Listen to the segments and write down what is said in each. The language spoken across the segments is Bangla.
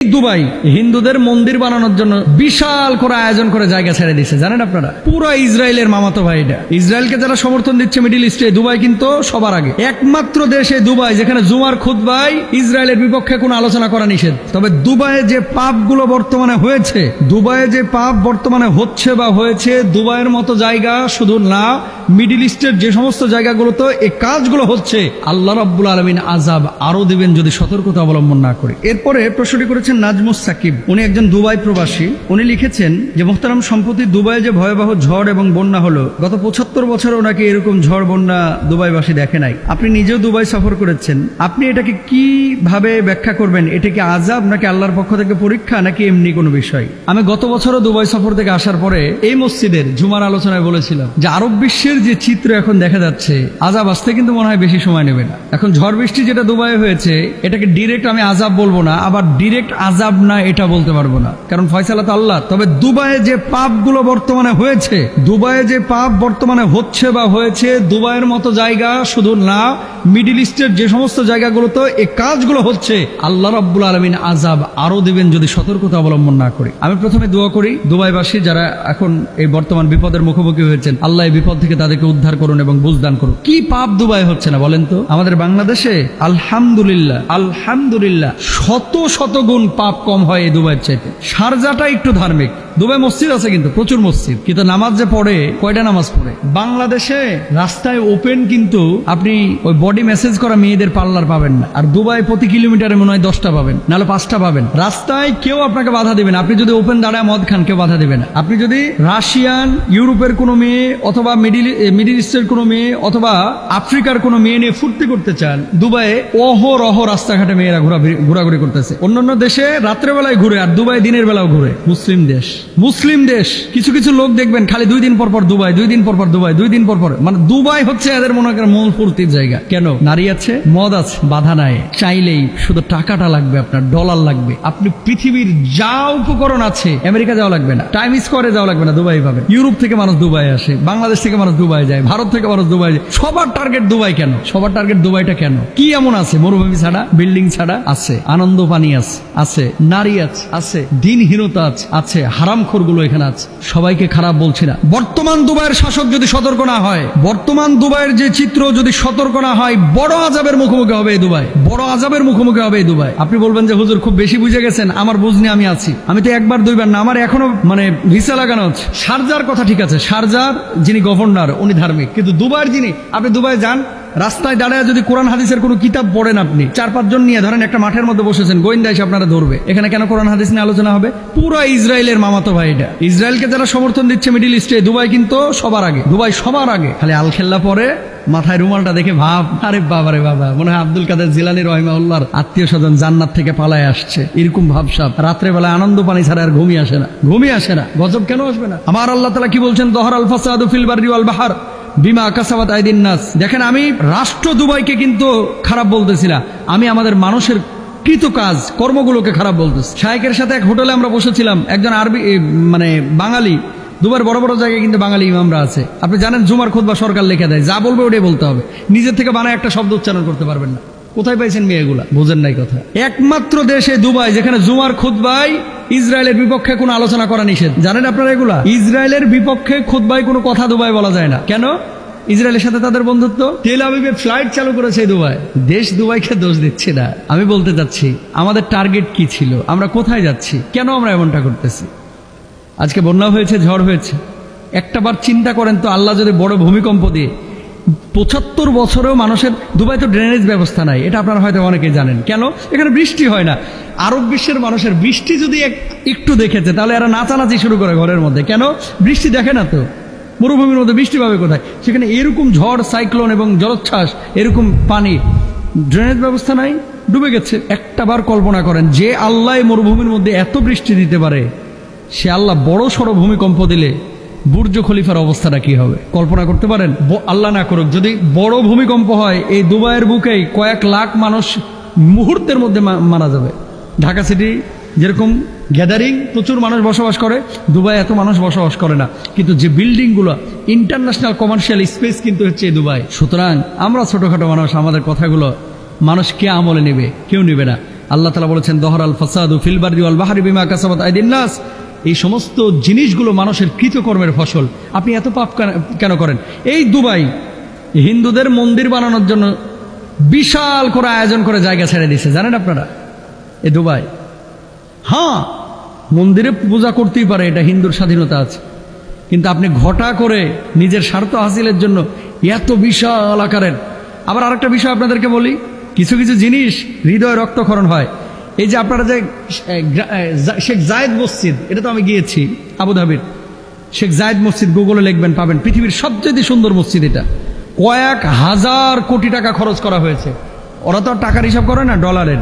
দুবাই হিন্দুদের মন্দির বানানোর জন্য বিশাল করে আয়োজন করে জায়গা ছেড়ে দিচ্ছে, জানেন আপনারা? পুরো ইসরায়েলের মামাতো ভাই এটা। ইসরায়েলকে যারা সমর্থন দিচ্ছে মিডিল ইস্টে, দুবাই কিন্তু সবার আগে। একমাত্র দেশ এই দুবাই যেখানে জুমার খুতবায় ইসরায়েলের বিপক্ষে কোনো আলোচনা করা নিষেধ। তবে দুবাইয়ে যে পাপগুলো বর্তমানে হয়েছে, দুবাইয়ে যে পাপ বর্তমানে হচ্ছে বা হয়েছে, দুবাইয়ের মতো জায়গা শুধু না, মিডিল ইস্টের যে সমস্ত জায়গাগুলোতে এই কাজগুলো হচ্ছে, আল্লাহ রাব্বুল আলামিন আযাব আরো দিবেন যদি সতর্কতা অবলম্বন না করে। এরপরে প্রশ্নটি করেছেন নাজমুস সাকিব, উনি একজন দুবাই প্রবাসী। উনি লিখেছেন যে মোহতারাম, সম্প্রতি দুবাইয়ে যে ভয়াবহ ঝড় এবং বন্যা হলো, গত ৭৫ বছরেও নাকি এরকম ঝড় বন্যা দুবাইবাসী দেখে নাই। আপনি নিজেও দুবাই সফর করেছেন, আপনি এটাকে কিভাবে ব্যাখ্যা করবেন? এটা কি আযাব নাকি আল্লাহর পক্ষ থেকে পরীক্ষা নাকি এমনি কোনো বিষয়? আমি গত বছরও দুবাই সফর থেকে আসার পরে এই মসজিদের জুমার আলোচনায় বলেছিলাম যে আরব বিশ্বের যে চিত্র এখন দেখা যাচ্ছে, আযাব আসতে কিন্তু মনে হয় বেশি সময় নেবে না। এখন ঝড় বৃষ্টি যেটা দুবাইয়ে হয়েছে, এটাকে ডিরেক্ট আমি আযাব বলবো না, আবার ডিরেক্ট আযাব না এটা বলতে পারবো না, কারণ ফয়সালা তো আল্লাহ। তবে দুবাইয়ে যে পাপগুলো বর্তমানে হয়েছে, দুবাইয়ে যে পাপ বর্তমানে হচ্ছে বা হয়েছে, দুবাইয়ের মতো জায়গা শুধু না, মিডিল ইস্টের যে সমস্ত জায়গাগুলোতে এই কাজগুলো হচ্ছে, আল্লাহ রাব্বুল আলামিন আযাব আরো দিবেন যদি সতর্কতা অবলম্বন না করে। আমি প্রথমে দোয়া করি দুবাইবাসী যারা এখন এই বর্তমান বিপদের মুখোমুখি হয়েছেন, আল্লাহ এই বিপদ থেকে তাদেরকে উদ্ধার করুন এবং বুঝদান করুন। কি পাপ দুবাই হচ্ছে না বলেন তো? আমাদের বাংলাদেশে আলহামদুলিল্লাহ আলহামদুলিল্লাহ শত শত গুণ পাপ কম হয় এই দুবাইয়ের চাইতে। শারজাটা একটু ধার্মিক, দুবাই মসজিদ আছে কিন্তু প্রচুর মসজিদ, কিন্তু নামাজ যে পড়ে, কয়টা নামাজ পড়ে? বাংলাদেশে রাস্তায় ওপেন কিন্তু আপনি ওই বডি মেসেজ করা মেয়েদের পার্লার পাবেন না, আর দুবাই প্রতি কিলোমিটারে মনে হয় 10টা পাবেন, নাহলে 5টা পাবেন। রাস্তায় কেউ আপনাকে বাধা দেবে না, আপনি যদি ওপেন দাঁড়ায় মদ খান কেউ বাধা দেবে না। আপনি যদি রাশিয়ান, ইউরোপের কোনো মেয়ে অথবা মিডিল ইস্টের কোনো মেয়ে অথবা আফ্রিকার কোনো মেয়ে নিয়ে ফুর্তি করতে চান, দুবাইয়ে অহরহ রাস্তাঘাটে মেয়েরা ঘোরাঘুরি করতেছে। অন্যান্য দেশে রাত্রেবেলায় ঘুরে, আর দুবাই দিনের বেলাও ঘুরে। মুসলিম দেশ কিছু কিছু লোক দেখবেন খালি 2 দিন পর পর দুবাই, 2 দিন পর পর দুবাই, 2 দিন পর পর, মানে দুবাই হচ্ছে এদের মনে করেন মূল ফুর্তির জায়গা। কেন? নারী আছে, মদ আছে, বাধা নাই, চাইলেই শুধু টাকাটা লাগবে, আপনার ডলার লাগবে। আপনি পৃথিবীর যা উপকরণ আছে, আমেরিকা যাওয়া লাগবে না, টাইম স্কোয়ারে যাওয়া লাগবে না, দুবাই পাবেন। ইউরোপ থেকে মানুষ দুবাই আসে, বাংলাদেশ থেকে মানুষ দুবাই যায়, ভারত থেকে মানুষ দুবাই যায়। সবার টার্গেট দুবাই কেন? সবার টার্গেট দুবাইটা কেন? কি এমন আছে? মরুভূমি ছাড়া, বিল্ডিং ছাড়া আছে, আনন্দ পানি আছে, নারী আছে, দিনহীনতা আছে, হারামখোরগুলো এখানে আছে। সবাইকে খারাপ বলছি না। বর্তমান দুবাইয়ের শাসক যদি সতর্ক না হয়, বর্তমান দুবাইয়ের যে চিত্র যদি সতর্ক না হয়, বড় আযাবের মুখোমুখি হবে এই দুবাই, বড় আযাবের মুখোমুখি হবে এই দুবাই। আপনি বলবেন যে হুজুর খুব বেশি বুঝে গেছেন, আমার বুঝ নিয়ে আমি আছি। আমি তো একবার দুইবার না, আমার এখনো ভিসা লাগানো হচ্ছে। শারজার কথা ঠিক আছে, শারজার যিনি গভর্নর উনি ধার্মিক, কিন্তু দুবাইয়ের যিনি, আপনি দুবাই যান, রাস্তায় দাঁড়ায় যদি কোরআন হাদিসের কোনো কিতাব পড়েন, আপনি 4-5 জন নিয়ে ধরেন একটা মাঠের মধ্যে বসেছেন, গোয়েন্দা এসে আপনারা ধরবে, এখানে কেন কোরআন হাদিস নিয়ে আলোচনা হবে? পুরো ইসরায়েলের মামাতো ভাই এটা। ইসরায়েলকে যারা সমর্থন দিচ্ছে মিডিল ইস্টে, দুবাই কিন্তু সবার আগে, দুবাই সবার আগে। খালি আলখেল্লা পরে মাথায় রুমালটা দেখে ভাব, আরে বাবা রে বাবা, মনে হয় আব্দুল কাদের জিলানী রাহিমাহুল্লাহর আত্মীয় স্বজন জান্নাত থেকে পালায় আসছে, এরকম ভাবসাব। রাত্রে বেলা আনন্দ পানি ছাড়া আর ঘুমিয়ে আসে না। গজব কেন আসবে না? আমার আল্লাহ তাআলা কি বলছেন? যহরাল ফাসাদু ফিল বাররি ওয়াল বাহর বিমা কাসাবাত আইদিন নাস। দেখেন, আমি রাষ্ট্র দুবাইকে কিন্তু খারাপ বলতেছি না, আমি আমাদের মানুষের কৃত কাজ কর্মগুলোকে খারাপ বলতেছি। শায়েকের সাথে এক হোটেলে আমরা বসেছিলাম, একজন আরবি বাঙালি, দুবার বড় বড় জায়গায় কিন্তু বাঙালি ইমামরা আছে। আপনি জানেন জুমার খুতবা সরকার লিখে দেয়, যা বলবে ওটাই বলতে হবে, নিজের থেকে বানায় একটা শব্দ উচ্চারণ করতে পারবেন না। কোথায় পাইছেন মেয়েগুলা? বুঝেন নাই কথা। একমাত্র দেশে দুবাই যেখানে জুমার খুতবায় ইসরায়েলের বিপক্ষে কোনো আলোচনা করা নিষেধ, জানেন আপনারা এগুলা? ইসরায়েলের বিপক্ষে খুতবায় কোনো কথা দুবাই বলা যায় না। কেন? ইসরায়েলের সাথে তাদের বন্ধুত্ব। তেল আবিবে ফ্লাইট চালু করেছে দুবাই। দেশ দুবাইকে দোষ দিচ্ছি না, আমি বলতে চাচ্ছি আমাদের টার্গেট কি ছিল, আমরা কোথায় যাচ্ছি, কেন আমরা এমনটা করতেছি? আজকে বন্যা হয়েছে, ঝড় হয়েছে, একটাবার চিন্তা করেন তো, আল্লাহ যদি বড় ভূমিকম্প দিয়ে 75 বছরেও মানুষের, দুবাই তো ড্রেনেজ ব্যবস্থা নাই, এটা আপনারা হয়তো অনেকেই জানেন। কেন? এখানে বৃষ্টি হয় না। আরব বিশ্বের মানুষের বৃষ্টি যদি একটু দেখেছে, তাহলে এরা নাচানাচি শুরু করে ঘরের মধ্যে। কেন? বৃষ্টি দেখে না তো, মরুভূমির মধ্যে বৃষ্টি পাবে কোথায়? সেখানে এরকম ঝড়, সাইক্লোন এবং জলোচ্ছ্বাস, এরকম পানি, ড্রেনেজ ব্যবস্থা নাই, ডুবে গেছে। একটাবার কল্পনা করেন, যে আল্লাহ মরুভূমির মধ্যে এত বৃষ্টি দিতে পারে, সে আল্লাহ বড় সড়ো ভূমিকম্প দিলে বুর্জ খলিফার অবস্থাটা কি হবে? কল্পনা করতে পারেন? আল্লাহ না করুক, যদি বড় ভূমিকম্প হয়, এই দুবাইয়ের বুকেই কয়েক লাখ মানুষ মুহূর্তের মধ্যে মারা যাবে। ঢাকা সিটি যেরকম গ্যাদারিং, প্রচুর মানুষ বসবাস করে, দুবাই এত মানুষ বসবাস করে না, কিন্তু যে বিল্ডিংগুলো, ইন্টারন্যাশনাল কমার্শিয়াল স্পেস কিন্তু হচ্ছে দুবাই। সুতরাং আমরা ছোটখাটো মানুষ, আমাদের কথাগুলো মানুষ কে আমলে নেবে? কেউ নেবে না। আল্লাহ তাআলা বলেছেন দহরাল ফাসাদু ফিল বাররি ওয়াল বাহরি বিমা কাসাবাত আইদিন নাস। এই সমস্ত জিনিসগুলো মানুষের কৃতকর্মের ফসল। আপনি এত পাপ কেন করেন? এই দুবাই হিন্দুদের মন্দির বানানোর জন্য বিশাল করে আয়োজন করে জায়গা ছেড়ে দিছে, জানেন আপনারা? এই দুবাই, হ্যাঁ, মন্দিরে পূজা করতেই পারে, এটা হিন্দুর স্বাধীনতা আছে, কিন্তু আপনি ঘটা করে নিজের স্বার্থ হাসিলের জন্য এত বিশাল আকারের। আবার আরেকটা বিষয় আপনাদেরকে বলি, কিছু কিছু জিনিস হৃদয় রক্তক্ষরণ হয়। এই যে আপনারা যে শেখ জায়েদ মসজিদ, এটা তো আমি গিয়েছি আবুধাবির, শেখ জায়েদ মসজিদ গুগলে লিখবেন পাবেন, পৃথিবীর সবচেয়ে সুন্দর মসজিদ এটা। কয়েক হাজার কোটি টাকা খরচ করা হয়েছে। ওরা তো আর টাকার হিসাব করে না, ডলারের।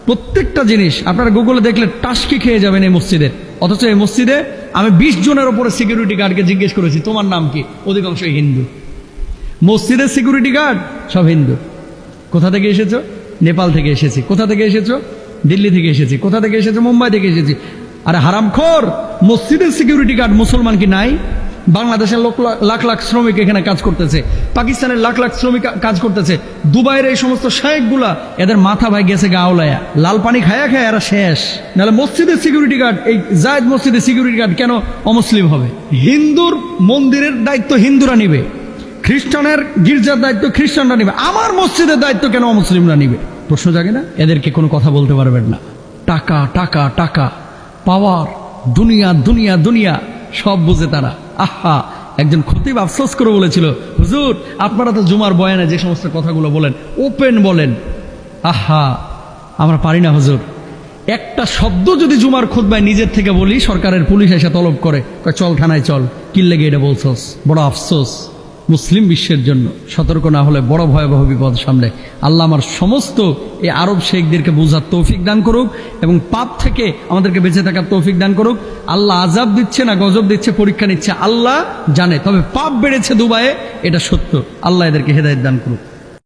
প্রত্যেকটা জিনিস আপনারা গুগলে দেখলে টাসকি খেয়ে যাবেন এই মসজিদের। অথচ এই মসজিদে আমি 20 জনের ওপরে সিকিউরিটি গার্ডকে জিজ্ঞেস করেছি তোমার নাম কি, অধিকাংশই হিন্দু। মসজিদের সিকিউরিটি গার্ড সব হিন্দু। কোথা থেকে এসেছো? নেপাল থেকে এসেছি। কোথা থেকে এসেছো? দিল্লি থেকে এসেছি। কোথা থেকে এসেছো? মুম্বাই থেকে এসেছি। আরে হারামখোর, মসজিদের সিকিউরিটি গার্ড মুসলমান কি নাই? বাংলাদেশের লাখ লাখ শ্রমিক এখানে কাজ করতেছে, পাকিস্তানের লাখ লাখ শ্রমিক কাজ করতেছে, দুবাইয়ের এই সমস্ত শায়েকগুলা, এদের মাথা ভাই গেছে গাওলায়া, লাল পানি খায়া খায় এরা শেষ। নাহলে মসজিদের সিকিউরিটি গার্ড, এই জায়েদ মসজিদের সিকিউরিটি গার্ড কেন অমুসলিম হবে? হিন্দুর মন্দিরের দায়িত্ব হিন্দুরা নিবে, খ্রিস্টানের গির্জার দায়িত্ব খ্রিস্টানরা নিবে, আমার মসজিদের দায়িত্ব কেন অমুসলিমরা নিবে? প্রশ্ন জাগে না? এদেরকে কোনো কথা বলতে পারবেন না। টাকা টাকা টাকা, পাওয়ার, দুনিয়া দুনিয়া দুনিয়া, সব বুঝে তারা। আহা, একজন খতিব আফসোস করে বলেছিল, হুজুর আপনারা তো জুমার বয়ানে যে সমস্ত কথাগুলো বলেন ওপেন বলেন, আহা আমরা পারি না হুজুর। একটা শব্দ যদি জুমার খুতবায় নিজের থেকে বলি, সরকারের পুলিশ এসে তলব করে, চল থানায় চল, কি লেগে এটা বলছস। বড় আফসোস মুসলিম বিশ্বের জন্য। সতর্ক না হলে বড় ভয়াবহ বিপদ সামনে। আল্লাহ আমার সমস্ত এই আরব শেখদেরকে বোঝার তৌফিক দান করুক এবং পাপ থেকে আমাদেরকে বেঁচে থাকার তৌফিক দান করুক। আল্লাহ আজাব দিচ্ছে না গজব দিচ্ছে, পরীক্ষা নিচ্ছে, আল্লাহ জানে। তবে পাপ বেড়েছে দুবাইয়ে, এটা সত্য। আল্লাহ এদেরকে হেদায়েত দান করুক।